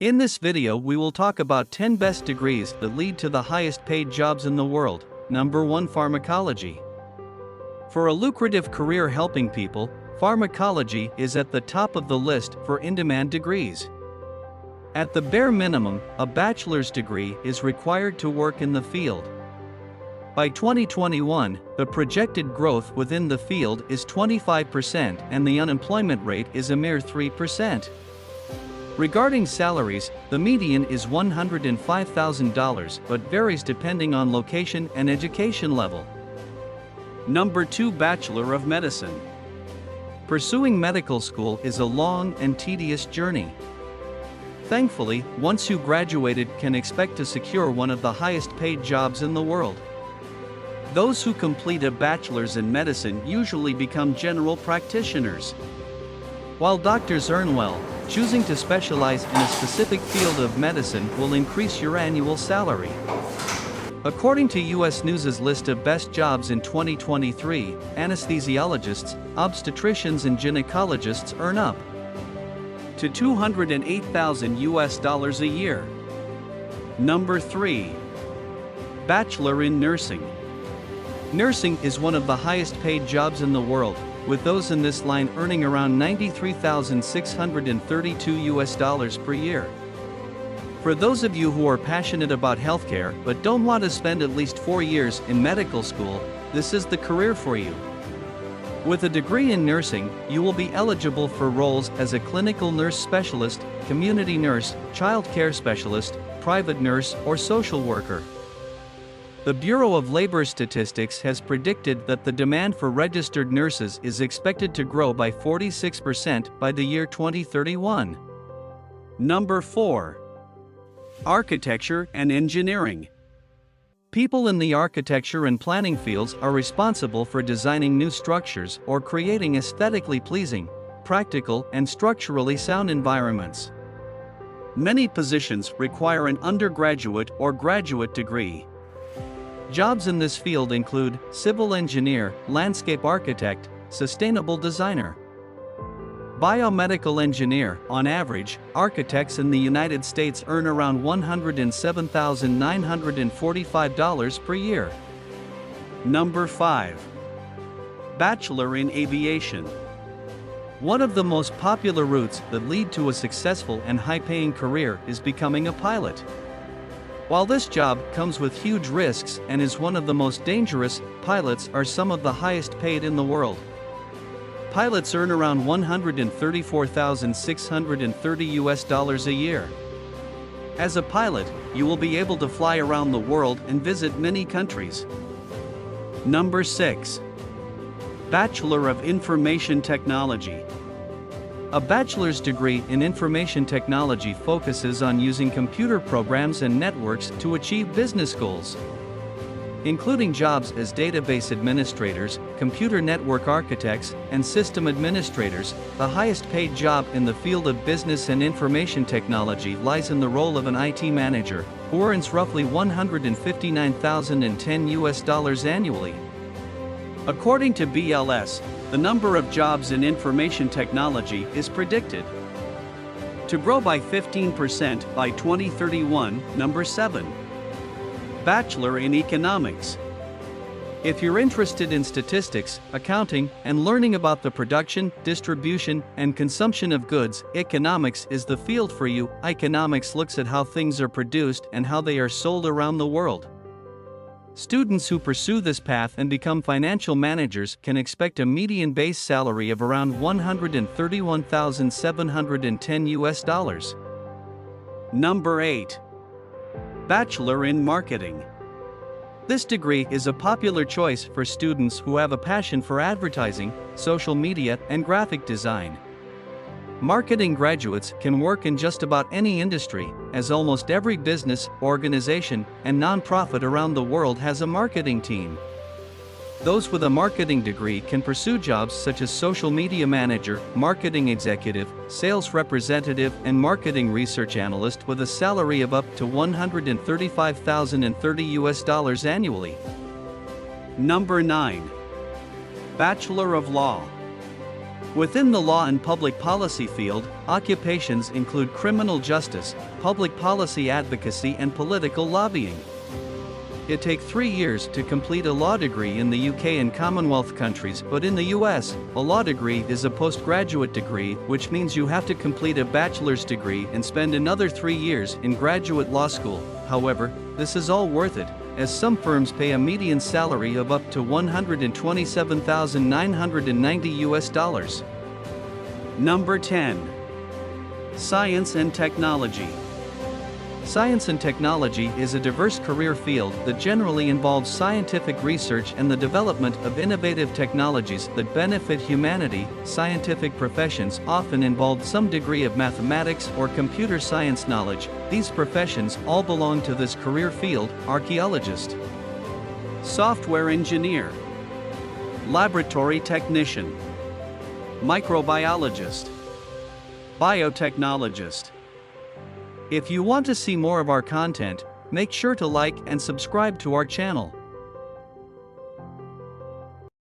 In this video we will talk about 10 best degrees that lead to the highest paid jobs in the world. Number 1, Pharmacology. For a lucrative career helping people, pharmacology is at the top of the list for in-demand degrees. At the bare minimum, a bachelor's degree is required to work in the field. By 2021, the projected growth within the field is 25% and the unemployment rate is a mere 3%. Regarding salaries, the median is $105,000 but varies depending on location and education level. Number 2, Bachelor of Medicine. Pursuing medical school is a long and tedious journey. Thankfully, once you graduated, can expect to secure one of the highest paid jobs in the world. Those who complete a bachelor's in medicine usually become general practitioners. While doctors earn well, choosing to specialize in a specific field of medicine will increase your annual salary. According to U.S. News's list of best jobs in 2023, anesthesiologists, obstetricians and gynecologists earn up to $208,000 a year. Number 3. Bachelor in Nursing. Nursing is one of the highest paid jobs in the world, with those in this line earning around $93,632 per year. For those of you who are passionate about healthcare but don't want to spend at least 4 years in medical school, this is the career for you. With a degree in nursing, you will be eligible for roles as a clinical nurse specialist, community nurse, child care specialist, private nurse, or social worker. The Bureau of Labor Statistics has predicted that the demand for registered nurses is expected to grow by 46% by the year 2031. Number 4. Architecture and Engineering. People in the architecture and planning fields are responsible for designing new structures or creating aesthetically pleasing, practical, and structurally sound environments. Many positions require an undergraduate or graduate degree. Jobs in this field include civil engineer, landscape architect, sustainable designer, biomedical engineer. On average, architects in the United States earn around $107,945 per year. Number 5. Bachelor in Aviation. One of the most popular routes that lead to a successful and high-paying career is becoming a pilot. While this job comes with huge risks and is one of the most dangerous, pilots are some of the highest paid in the world. Pilots earn around $134,630 a year. As a pilot, you will be able to fly around the world and visit many countries. Number 6. Bachelor of Information Technology. A bachelor's degree in information technology focuses on using computer programs and networks to achieve business goals, including jobs as database administrators, computer network architects, and system administrators. The highest paid job in the field of business and information technology lies in the role of an IT manager, who earns roughly $159,010 annually. According to BLS, the number of jobs in information technology is predicted to grow by 15% by 2031. Number 7. Bachelor in Economics. If you're interested in statistics, accounting, and learning about the production, distribution, and consumption of goods, economics is the field for you. Economics looks at how things are produced and how they are sold around the world. Students who pursue this path and become financial managers can expect a median base salary of around $131,710. Number 8. Bachelor in Marketing. This degree is a popular choice for students who have a passion for advertising, social media, and graphic design. Marketing graduates can work in just about any industry, as almost every business, organization, and nonprofit around the world has a marketing team. Those with a marketing degree can pursue jobs such as social media manager, marketing executive, sales representative, and marketing research analyst with a salary of up to $135,030 annually. Number 9. Bachelor of Law. Within the law and public policy field, occupations include criminal justice, public policy advocacy, and political lobbying. It takes 3 years to complete a law degree in the UK and Commonwealth countries, but in the US, a law degree is a postgraduate degree, which means you have to complete a bachelor's degree and spend another 3 years in graduate law school. However, this is all worth it, as some firms pay a median salary of up to $127,990. Number 10. Science and Technology. Science and technology is a diverse career field that generally involves scientific research and the development of innovative technologies that benefit humanity. Scientific professions often involve some degree of mathematics or computer science knowledge. These professions all belong to this career field: archaeologist, software engineer, laboratory technician, microbiologist, biotechnologist. If you want to see more of our content, make sure to like and subscribe to our channel.